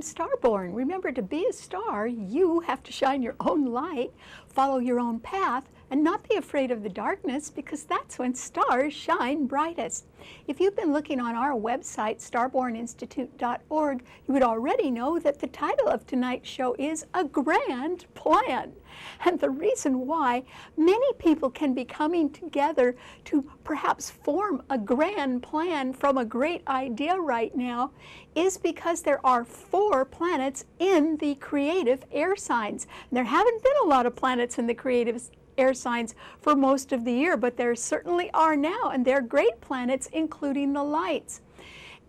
I'm Starborn. Remember, to be a star, you have to shine your own light, follow your own path, and not be afraid of the darkness, because that's when stars shine brightest. If you've been looking on our website, starborninstitute.org, you would already know that the title of tonight's show is A Grand Plan. And the reason why many people can be coming together to perhaps form a grand plan from a great idea right now is because there are 4 planets in the creative air signs. There haven't been a lot of planets in the creative air signs for most of the year, but there certainly are now, and they're great planets, including the lights.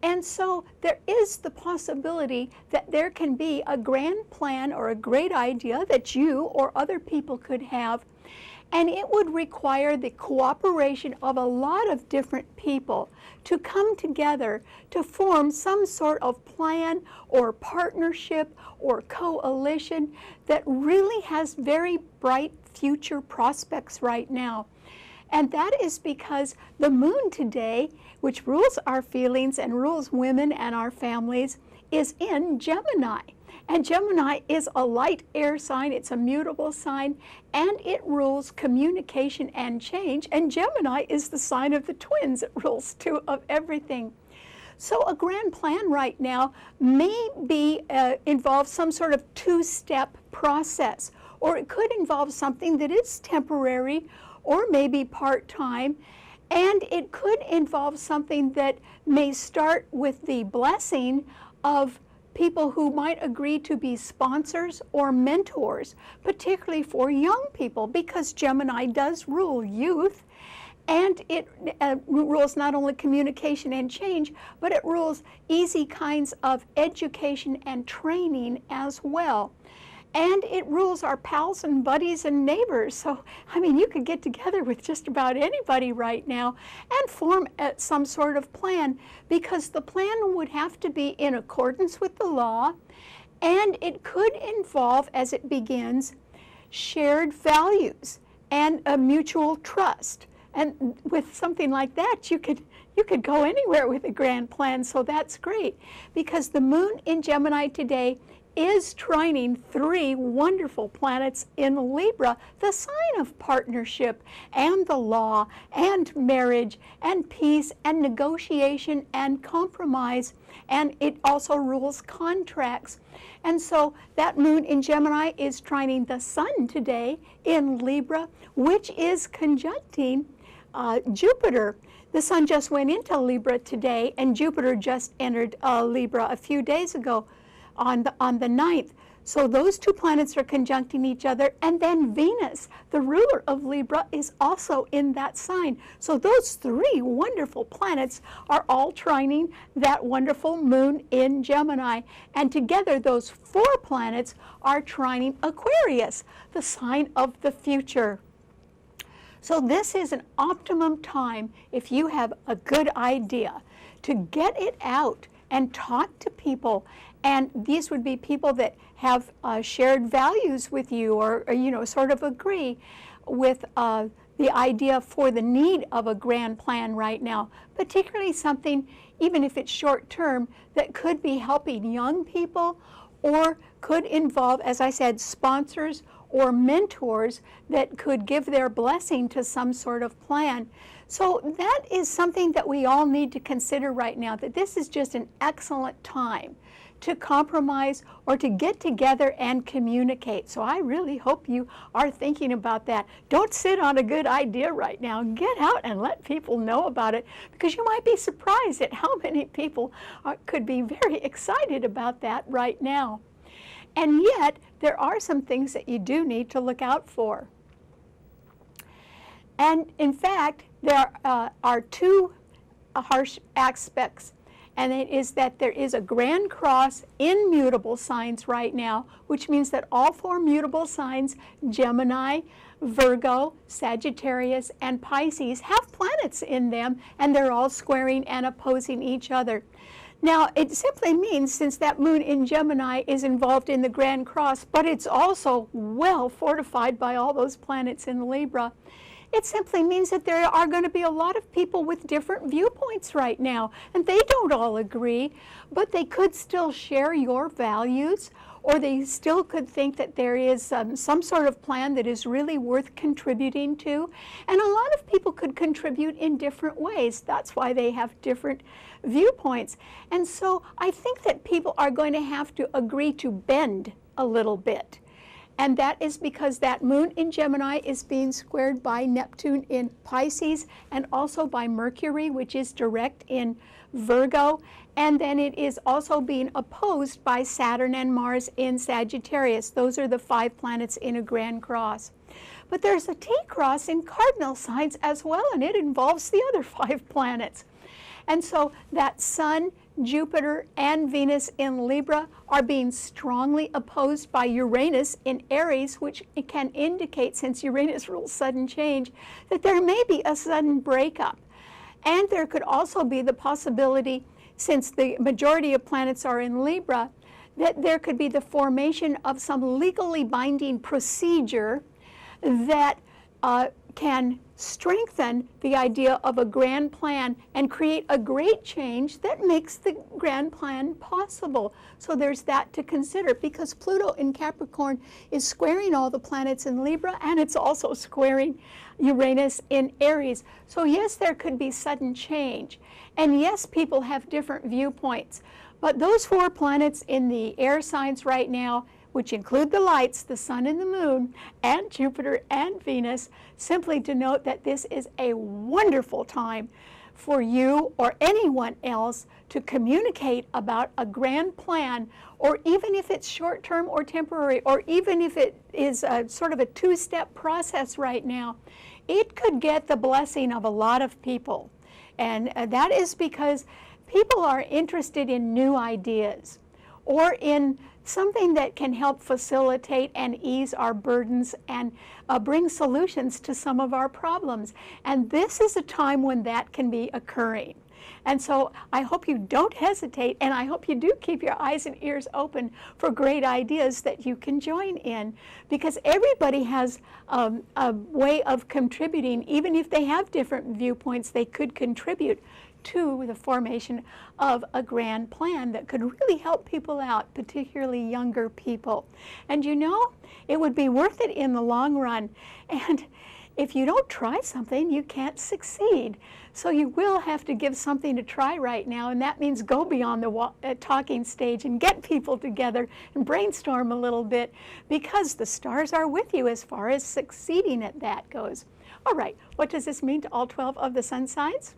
And so there is the possibility that there can be a grand plan or a great idea that you or other people could have, and it would require the cooperation of a lot of different people to come together to form some sort of plan or partnership or coalition that really has very bright future prospects right now. And that is because the moon today, which rules our feelings and rules women and our families, is in Gemini. And Gemini is a light air sign, it's a mutable sign, and it rules communication and change. And Gemini is the sign of the twins, it rules 2 of everything. So a grand plan right now may be involve some sort of 2-step process, or it could involve something that is temporary or maybe part-time, and it could involve something that may start with the blessing of people who might agree to be sponsors or mentors, particularly for young people, because Gemini does rule youth, and it rules not only communication and change, but it rules easy kinds of education and training as well. And it rules our pals and buddies and neighbors. So, I mean, you could get together with just about anybody right now and form some sort of plan, because the plan would have to be in accordance with the law, and it could involve, as it begins, shared values and a mutual trust. And with something like that, you could go anywhere with a grand plan, so that's great. Because the moon in Gemini today is trining 3 wonderful planets in Libra, the sign of partnership and the law and marriage and peace and negotiation and compromise, and it also rules contracts. And so that moon in Gemini is trining the sun today in Libra, which is conjuncting Jupiter. The sun just went into Libra today, and Jupiter just entered Libra a few days ago on the 9th. So those 2 planets are conjuncting each other, and then Venus, the ruler of Libra, is also in that sign. So those 3 wonderful planets are all trining that wonderful moon in Gemini, and together those 4 planets are trining Aquarius, the sign of the future. So this is an optimum time, if you have a good idea, to get it out and talk to people. And these would be people that have shared values with you, or you know, sort of agree with the idea for the need of a grand plan right now, particularly something, even if it's short term, that could be helping young people, or could involve, as I said, sponsors or mentors that could give their blessing to some sort of plan. So that is something that we all need to consider right now, that this is just an excellent time to compromise or to get together and communicate. So I really hope you are thinking about that. Don't sit on a good idea right now. Get out and let people know about it, because you might be surprised at how many people could be very excited about that right now. And yet, there are some things that you do need to look out for. And in fact, there are 2 harsh aspects, and it is that there is a grand cross in mutable signs right now, which means that all 4 mutable signs, Gemini, Virgo, Sagittarius, and Pisces, have planets in them, and they're all squaring and opposing each other. Now, it simply means, since that moon in Gemini is involved in the Grand Cross, but it's also well fortified by all those planets in Libra, It simply means that there are going to be a lot of people with different viewpoints right now, and they don't all agree, but they could still share your values, or they still could think that there is some sort of plan that is really worth contributing to. And a lot of people could contribute in different ways. That's why they have different viewpoints. And so I think that people are going to have to agree to bend a little bit. And that is because that moon in Gemini is being squared by Neptune in Pisces, and also by Mercury, which is direct in Virgo. And then it is also being opposed by Saturn and Mars in Sagittarius. Those are the 5 planets in a grand cross. But there's a T-cross in cardinal signs as well, and it involves the other 5 planets. And so that Sun, Jupiter, and Venus in Libra are being strongly opposed by Uranus in Aries, which can indicate, since Uranus rules sudden change, that there may be a sudden breakup. And there could also be the possibility, since the majority of planets are in Libra, that there could be the formation of some legally binding procedure that can strengthen the idea of a grand plan and create a great change that makes the grand plan possible. So there's that to consider, because Pluto in Capricorn is squaring all the planets in Libra, and it's also squaring Uranus in Aries. So yes, there could be sudden change. And yes, people have different viewpoints. But those 4 planets in the air signs right now, which include the lights, the Sun and the Moon, and Jupiter and Venus, simply denote that this is a wonderful time for you or anyone else to communicate about a grand plan, or even if it's short-term or temporary, or even if it is a sort of a 2-step process right now. It could get the blessing of a lot of people. And that is because people are interested in new ideas, or in something that can help facilitate and ease our burdens and bring solutions to some of our problems. And this is a time when that can be occurring. And so I hope you don't hesitate, and I hope you do keep your eyes and ears open for great ideas that you can join in, because everybody has a way of contributing. Even if they have different viewpoints, they could contribute to the formation of a grand plan that could really help people out, particularly younger people. And you know, it would be worth it in the long run. And if you don't try something, you can't succeed. So you will have to give something a try right now, and that means go beyond the talking stage and get people together and brainstorm a little bit, because the stars are with you as far as succeeding at that goes. All right, what does this mean to all 12 of the sun signs?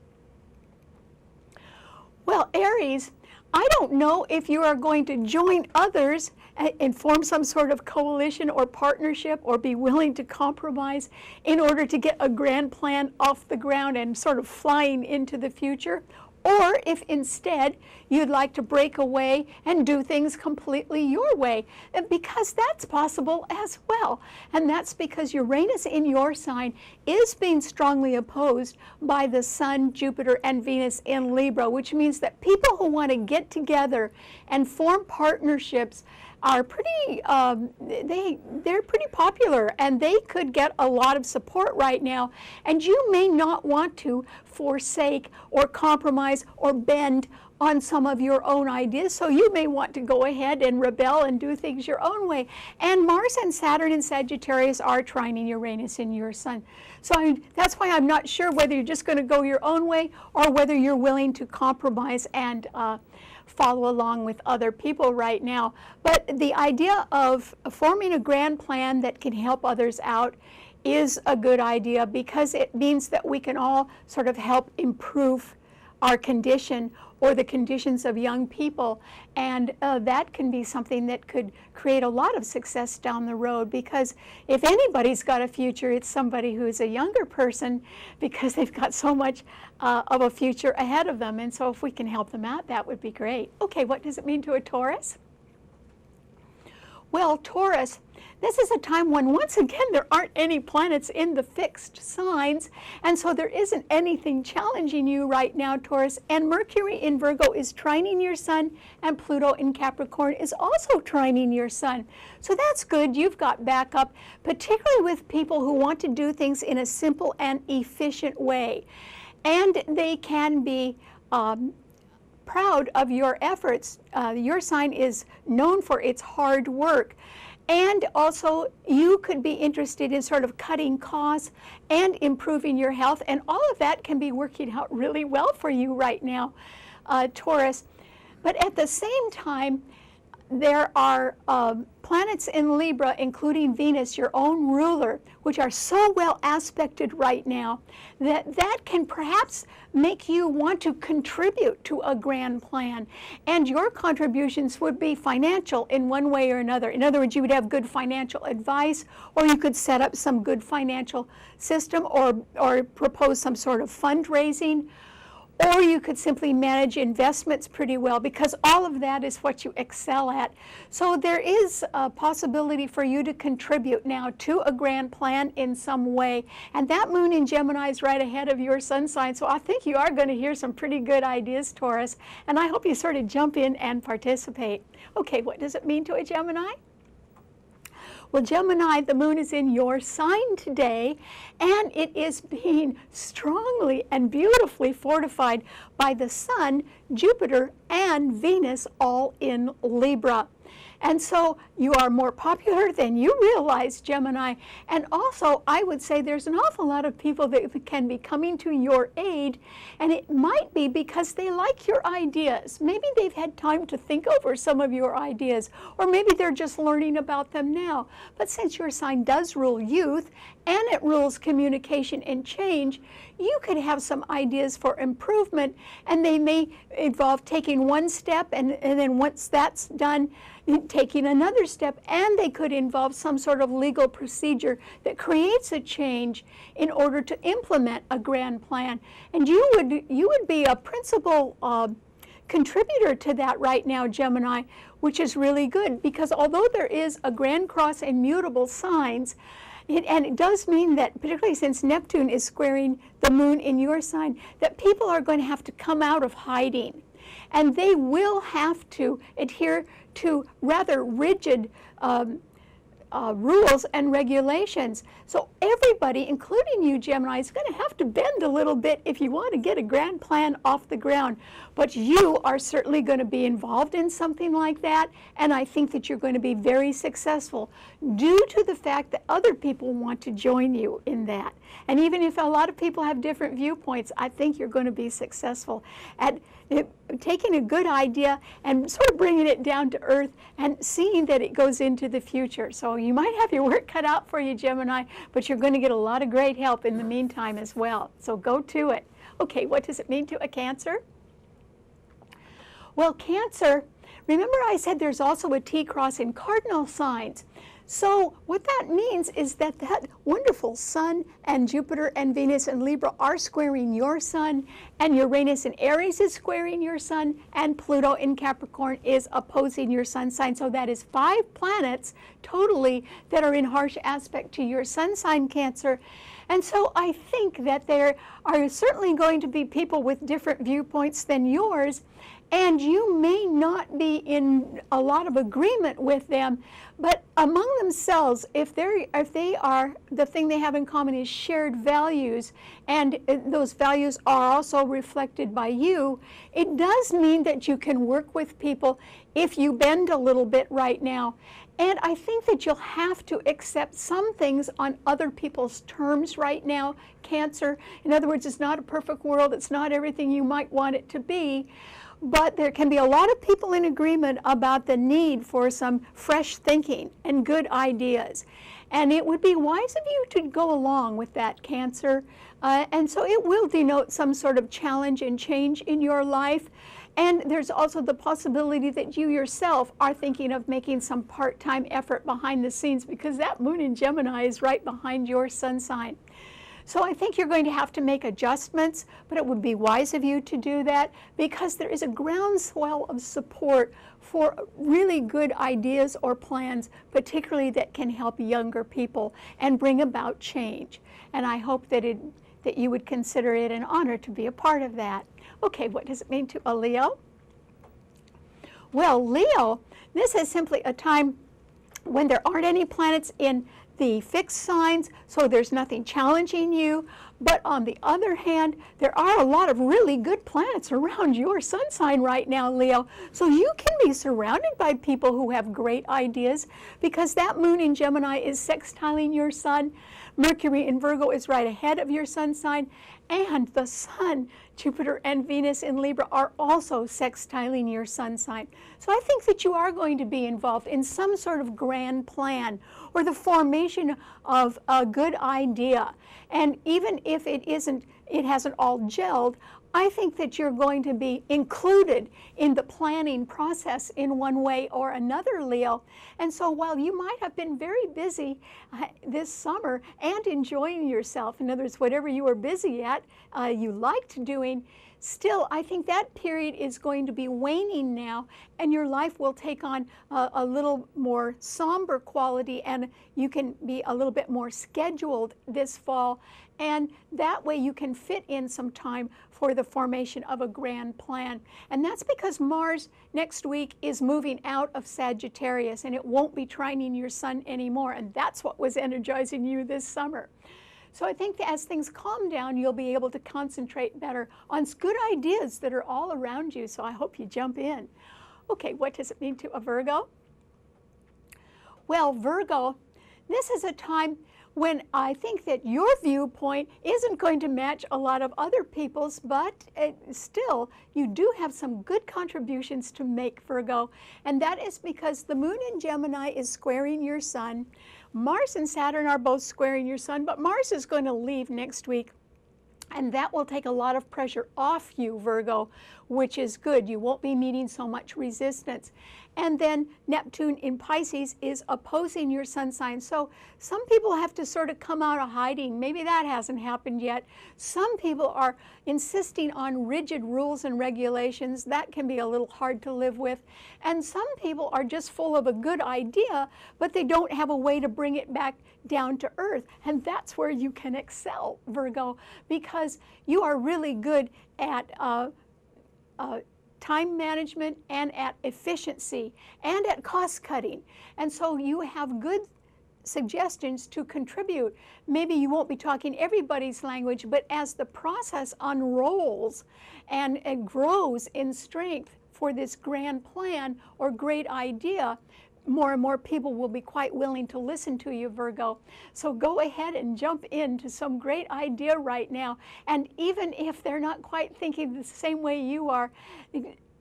Well, Aries, I don't know if you are going to join others and form some sort of coalition or partnership, or be willing to compromise in order to get a grand plan off the ground and sort of flying into the future. Or if instead you'd like to break away and do things completely your way, because that's possible as well. And that's because Uranus in your sign is being strongly opposed by the Sun, Jupiter, and Venus in Libra, which means that people who want to get together and form partnerships are pretty, they're pretty popular, and they could get a lot of support right now. And you may not want to forsake or compromise or bend on some of your own ideas, so you may want to go ahead and rebel and do things your own way. And Mars and Saturn and Sagittarius are trining Uranus in your sun. So that's why I'm not sure whether you're just going to go your own way, or whether you're willing to compromise and follow along with other people right now. But the idea of forming a grand plan that can help others out is a good idea, because it means that we can all sort of help improve our condition, or the conditions of young people. And that can be something that could create a lot of success down the road, because if anybody's got a future, it's somebody who's a younger person, because they've got so much of a future ahead of them. And so if we can help them out, that would be great. Okay, what does it mean to a Taurus? Well, Taurus, This is a time when, once again, there aren't any planets in the fixed signs, and so there isn't anything challenging you right now, Taurus. And Mercury in Virgo is trining your sun, and Pluto in Capricorn is also trining your sun. So that's good. You've got backup, particularly with people who want to do things in a simple and efficient way. And they can be proud of your efforts. Your sign is known for its hard work. And also, you could be interested in sort of cutting costs and improving your health. And all of that can be working out really well for you right now, Taurus. But at the same time, there are planets in Libra, including Venus, your own ruler, which are so well aspected right now that can perhaps make you want to contribute to a grand plan. And your contributions would be financial in one way or another. In other words, you would have good financial advice, or you could set up some good financial system, or propose some sort of fundraising. Or you could simply manage investments pretty well, because all of that is what you excel at. So there is a possibility for you to contribute now to a grand plan in some way. And that moon in Gemini is right ahead of your sun sign. So I think you are going to hear some pretty good ideas, Taurus. And I hope you sort of jump in and participate. Okay, what does it mean to a Gemini? Well, Gemini, the moon is in your sign today, and it is being strongly and beautifully fortified by the Sun, Jupiter, and Venus all in Libra. And so you are more popular than you realize, Gemini. And also, I would say there's an awful lot of people that can be coming to your aid, and it might be because they like your ideas. Maybe they've had time to think over some of your ideas, or maybe they're just learning about them now. But since your sign does rule youth, and it rules communication and change, you could have some ideas for improvement, and they may involve taking one step, and then once that's done, taking another step, and they could involve some sort of legal procedure that creates a change in order to implement a grand plan. And you would be a principal contributor to that right now, Gemini, which is really good, because although there is a grand cross and mutable signs, and it does mean that, particularly since Neptune is squaring the moon in your sign, that people are going to have to come out of hiding. And they will have to adhere to rather rigid rules and regulations. So everybody, including you, Gemini, is going to have to bend a little bit if you want to get a grand plan off the ground. But you are certainly going to be involved in something like that, and I think that you're going to be very successful due to the fact that other people want to join you in that. And even if a lot of people have different viewpoints, I think you're going to be successful at taking a good idea and sort of bringing it down to earth and seeing that it goes into the future. So you might have your work cut out for you, Gemini, but you're going to get a lot of great help in the meantime as well. So go to it. Okay, what does it mean to a Cancer? Well, Cancer, remember I said there's also a T-cross in cardinal signs. So what that means is that that wonderful Sun and Jupiter and Venus and Libra are squaring your Sun, and Uranus in Aries is squaring your Sun, and Pluto in Capricorn is opposing your Sun sign. So that is 5 planets totally that are in harsh aspect to your Sun sign, Cancer. And so I think that there are certainly going to be people with different viewpoints than yours, and you may not be in a lot of agreement with them, but among themselves, if they are, the thing they have in common is shared values, and those values are also reflected by you, it does mean that you can work with people if you bend a little bit right now. And I think that you'll have to accept some things on other people's terms right now, Cancer. In other words, it's not a perfect world. It's not everything you might want it to be. But there can be a lot of people in agreement about the need for some fresh thinking and good ideas. And it would be wise of you to go along with that, Cancer. And so it will denote some sort of challenge and change in your life. And there's also the possibility that you yourself are thinking of making some part-time effort behind the scenes, because that moon in Gemini is right behind your Sun sign. So I think you're going to have to make adjustments, but it would be wise of you to do that because there is a groundswell of support for really good ideas or plans, particularly that can help younger people and bring about change. And I hope that you would consider it an honor to be a part of that. Okay, what does it mean to a Leo? Well, Leo, this is simply a time when there aren't any planets in the fixed signs, so there's nothing challenging you. But on the other hand, there are a lot of really good planets around your sun sign right now, Leo. So you can be surrounded by people who have great ideas because that moon in Gemini is sextiling your sun. Mercury in Virgo is right ahead of your sun sign, and the Sun, Jupiter, and Venus in Libra are also sextiling your sun sign. So I think that you are going to be involved in some sort of grand plan or the formation of a good idea. And even if it hasn't all gelled, I think that you're going to be included in the planning process in one way or another, Leo. And so while you might have been very busy this summer and enjoying yourself, in other words, whatever you were busy at, you liked doing, still, I think that period is going to be waning now, and your life will take on a little more somber quality, and you can be a little bit more scheduled this fall. And that way you can fit in some time for the formation of a grand plan. And that's because Mars next week is moving out of Sagittarius, and it won't be trining your sun anymore. And that's what was energizing you this summer. So I think that as things calm down, you'll be able to concentrate better on good ideas that are all around you. So I hope you jump in. Okay, what does it mean to a Virgo? Well, Virgo, this is a time when I think that your viewpoint isn't going to match a lot of other people's, but still, you do have some good contributions to make, Virgo. And that is because the moon in Gemini is squaring your sun. Mars and Saturn are both squaring your sun, but Mars is going to leave next week. And that will take a lot of pressure off you, Virgo, which is good. You won't be meeting so much resistance. And then Neptune in Pisces is opposing your sun sign. So some people have to sort of come out of hiding. Maybe that hasn't happened yet. Some people are insisting on rigid rules and regulations. That can be a little hard to live with. And some people are just full of a good idea, but they don't have a way to bring it back down to earth. And that's where you can excel, Virgo, because you are really good at time management and at efficiency and at cost cutting. And so you have good suggestions to contribute. Maybe you won't be talking everybody's language, but as the process unrolls and it grows in strength for this grand plan or great idea, more and more people will be quite willing to listen to you, Virgo. So go ahead and jump into some great idea right now. And even if they're not quite thinking the same way you are,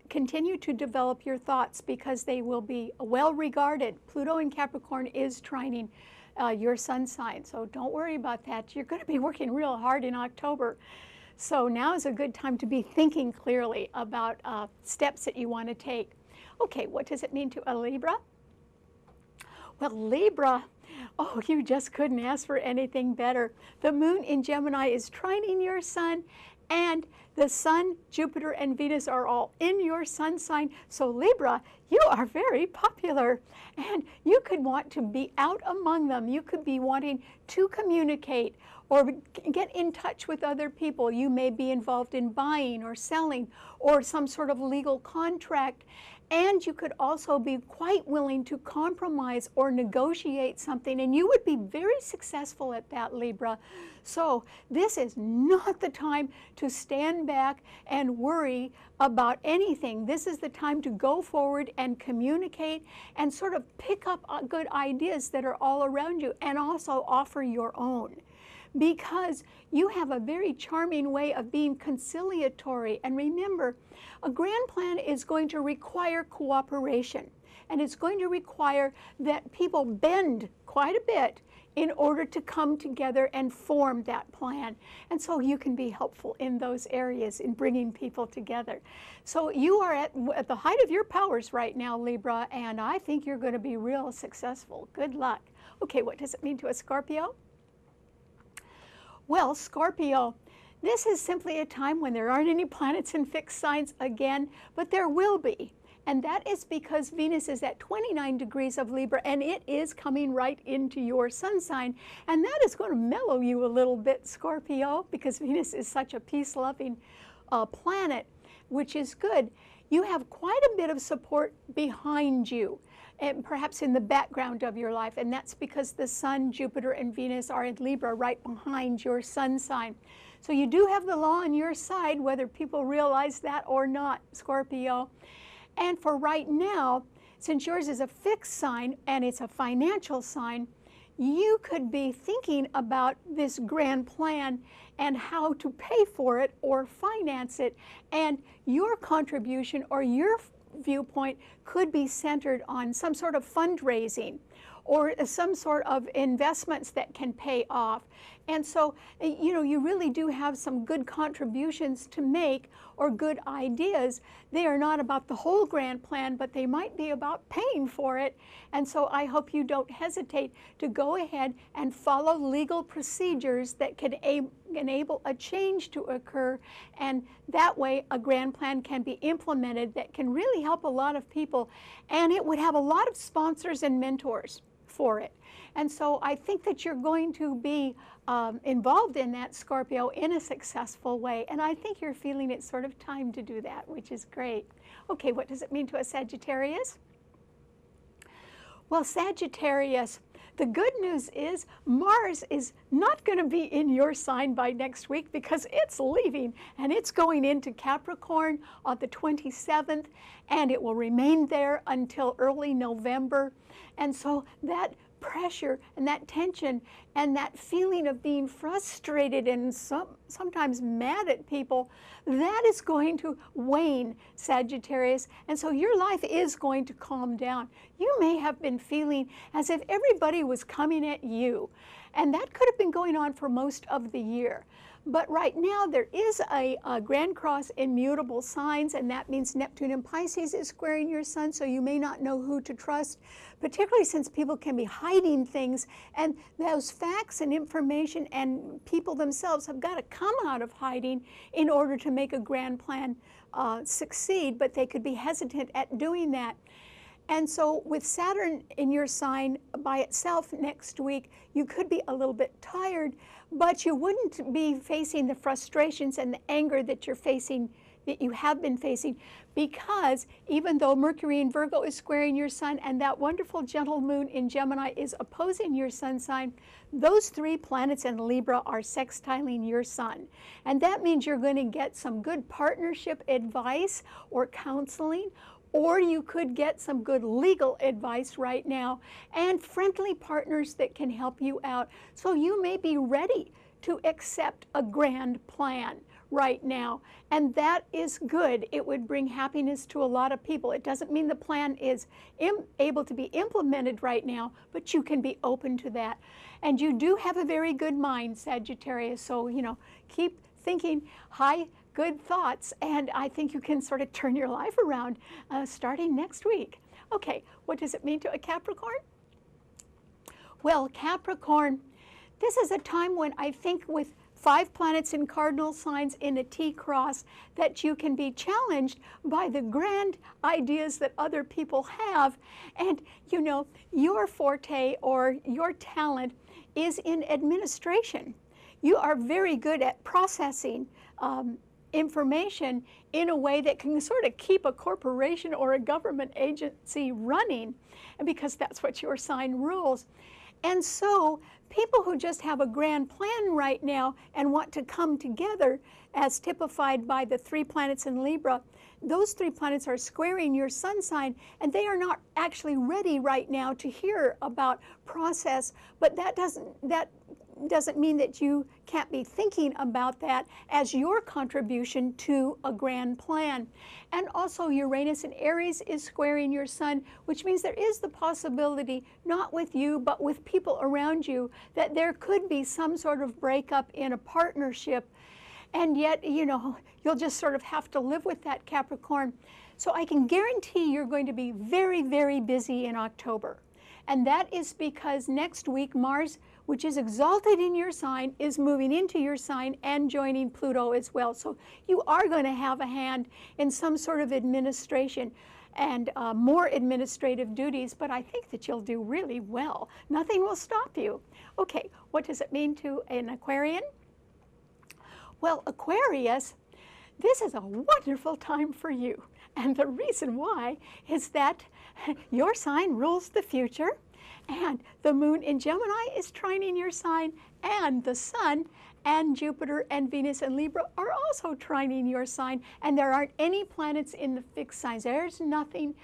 continue to develop your thoughts because they will be well regarded. Pluto in Capricorn is trining your sun sign, so don't worry about that. You're going to be working real hard in October. So now is a good time to be thinking clearly about steps that you want to take. Okay, what does it mean to a Libra? Well, Libra, oh, you just couldn't ask for anything better. The moon in Gemini is trining your sun, and the Sun, Jupiter, and Venus are all in your sun sign. So Libra, you are very popular, and you could want to be out among them. You could be wanting to communicate or get in touch with other people. You may be involved in buying or selling or some sort of legal contract. And you could also be quite willing to compromise or negotiate something, and you would be very successful at that, Libra. So this is not the time to stand back and worry about anything. This is the time to go forward and communicate and sort of pick up good ideas that are all around you and also offer your own. Because you have a very charming way of being conciliatory. And remember, a grand plan is going to require cooperation, and it's going to require that people bend quite a bit in order to come together and form that plan. And so you can be helpful in those areas in bringing people together. So you are at the height of your powers right now, Libra, and I think you're going to be real successful. Good luck. Okay, what does it mean to a Scorpio? Well, Scorpio, this is simply a time when there aren't any planets in fixed signs again, but there will be. And that is because Venus is at 29 degrees of Libra, and it is coming right into your sun sign. And that is going to mellow you a little bit, Scorpio, because Venus is such a peace-loving planet, which is good. You have quite a bit of support behind you, and perhaps in the background of your life, and that's because the Sun, Jupiter, and Venus are in Libra right behind your sun sign. So you do have the law on your side, whether people realize that or not, Scorpio. And for right now, since yours is a fixed sign and it's a financial sign, you could be thinking about this grand plan and how to pay for it or finance it. And your contribution or your viewpoint could be centered on some sort of fundraising or some sort of investments that can pay off. And so, you know, you really do have some good contributions to make or good ideas. They are not about the whole grand plan, but they might be about paying for it. And so I hope you don't hesitate to go ahead and follow legal procedures that can enable a change to occur. And that way a grand plan can be implemented that can really help a lot of people. And it would have a lot of sponsors and mentors for it. And so I think that you're going to be involved in that, Scorpio, in a successful way. And I think you're feeling it's sort of time to do that, which is great. Okay, what does it mean to a Sagittarius? Well, Sagittarius, the good news is Mars is not going to be in your sign by next week because it's leaving and it's going into Capricorn on the 27th, and it will remain there until early November. And so that pressure and that tension and that feeling of being frustrated and sometimes mad at people, that is going to wane, Sagittarius. And so your life is going to calm down. You may have been feeling as if everybody was coming at you, and that could have been going on for most of the year. But right now there is a Grand Cross in mutable signs, and that means Neptune and Pisces is squaring your sun, so you may not know who to trust, particularly since people can be hiding things, and those facts and information and people themselves have got to come out of hiding in order to make a grand plan succeed, but they could be hesitant at doing that. And so with Saturn in your sign by itself next week, you could be a little bit tired, but you wouldn't be facing the frustrations and the anger that you're facing, that you have been facing, because even though Mercury in Virgo is squaring your sun and that wonderful gentle moon in Gemini is opposing your sun sign, those three planets in Libra are sextiling your sun. And that means you're going to get some good partnership advice or counseling, or you could get some good legal advice right now and friendly partners that can help you out. So you may be ready to accept a grand plan right now, and that is good. It would bring happiness to a lot of people. It doesn't mean the plan is able to be implemented right now, but you can be open to that. And you do have a very good mind, Sagittarius, so, you know, keep thinking high, good thoughts, and I think you can sort of turn your life around starting next week. Okay, what does it mean to a Capricorn? Well, Capricorn, this is a time when I think with 5 planets in cardinal signs in a T-cross that you can be challenged by the grand ideas that other people have. And, you know, your forte or your talent is in administration. You are very good at processing information in a way that can sort of keep a corporation or a government agency running, because that's what your sign rules. And so people who just have a grand plan right now and want to come together, as typified by the 3 planets in Libra, those 3 planets are squaring your sun sign, and they are not actually ready right now to hear about process, but that doesn't mean that you can't be thinking about that as your contribution to a grand plan. And also Uranus in Aries is squaring your sun, which means there is the possibility, not with you, but with people around you, that there could be some sort of breakup in a partnership. And yet, you know, you'll just sort of have to live with that, Capricorn. So I can guarantee you're going to be very, very busy in October. And that is because next week Mars, which is exalted in your sign, is moving into your sign and joining Pluto as well. So you are going to have a hand in some sort of administration and more administrative duties, but I think that you'll do really well. Nothing will stop you. Okay, what does it mean to an Aquarian? Well, Aquarius, this is a wonderful time for you. And the reason why is that your sign rules the future, and the moon in Gemini is trining your sign, and the sun and Jupiter and Venus and Libra are also trining your sign, and there aren't any planets in the fixed signs. There's nothing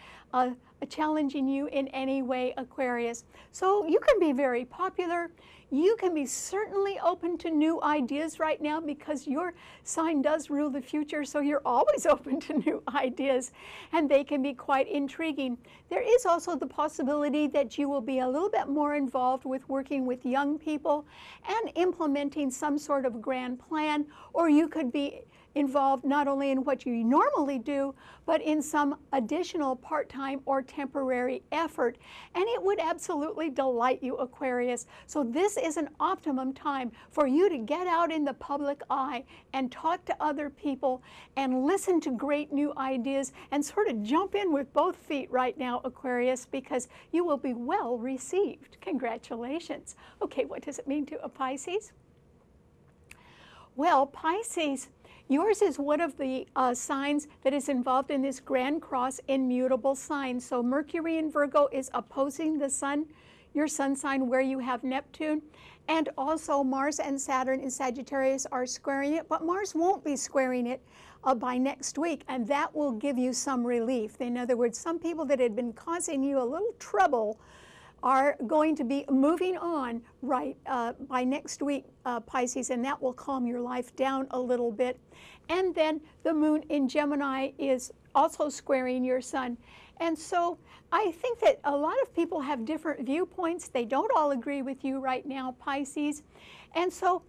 challenging you in any way, Aquarius. So you can be very popular. You can be certainly open to new ideas right now because your sign does rule the future, so you're always open to new ideas, and they can be quite intriguing. There is also the possibility that you will be a little bit more involved with working with young people and implementing some sort of grand plan, or you could be involved not only in what you normally do, but in some additional part-time or temporary effort. And it would absolutely delight you, Aquarius. So this is an optimum time for you to get out in the public eye and talk to other people and listen to great new ideas and sort of jump in with both feet right now, Aquarius, because you will be well received. Congratulations. Okay, what does it mean to a Pisces? Well, Pisces, yours is one of the signs that is involved in this Grand Cross immutable sign. So Mercury in Virgo is opposing the sun, your sun sign where you have Neptune, and also Mars and Saturn in Sagittarius are squaring it, but Mars won't be squaring it by next week, and that will give you some relief. In other words, some people that had been causing you a little trouble are going to be moving on by next week, Pisces, and that will calm your life down a little bit. And then the moon in Gemini is also squaring your sun. And so I think that a lot of people have different viewpoints. They don't all agree with you right now, Pisces. And so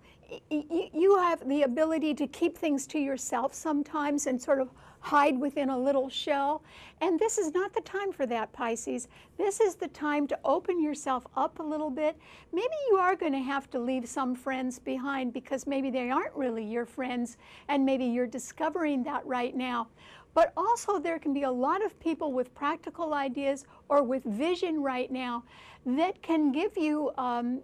you have the ability to keep things to yourself sometimes and sort of hide within a little shell. And this is not the time for that, Pisces. This is the time to open yourself up a little bit. Maybe you are going to have to leave some friends behind because maybe they aren't really your friends, and maybe you're discovering that right now. But also there can be a lot of people with practical ideas or with vision right now that can give you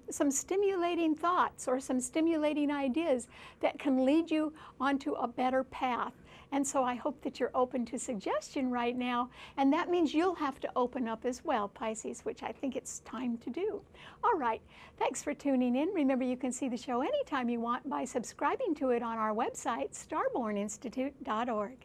some stimulating thoughts or some stimulating ideas that can lead you onto a better path. And so I hope that you're open to suggestion right now, and that means you'll have to open up as well, Pisces, which I think it's time to do. All right, thanks for tuning in. Remember, you can see the show anytime you want by subscribing to it on our website, starborninstitute.org.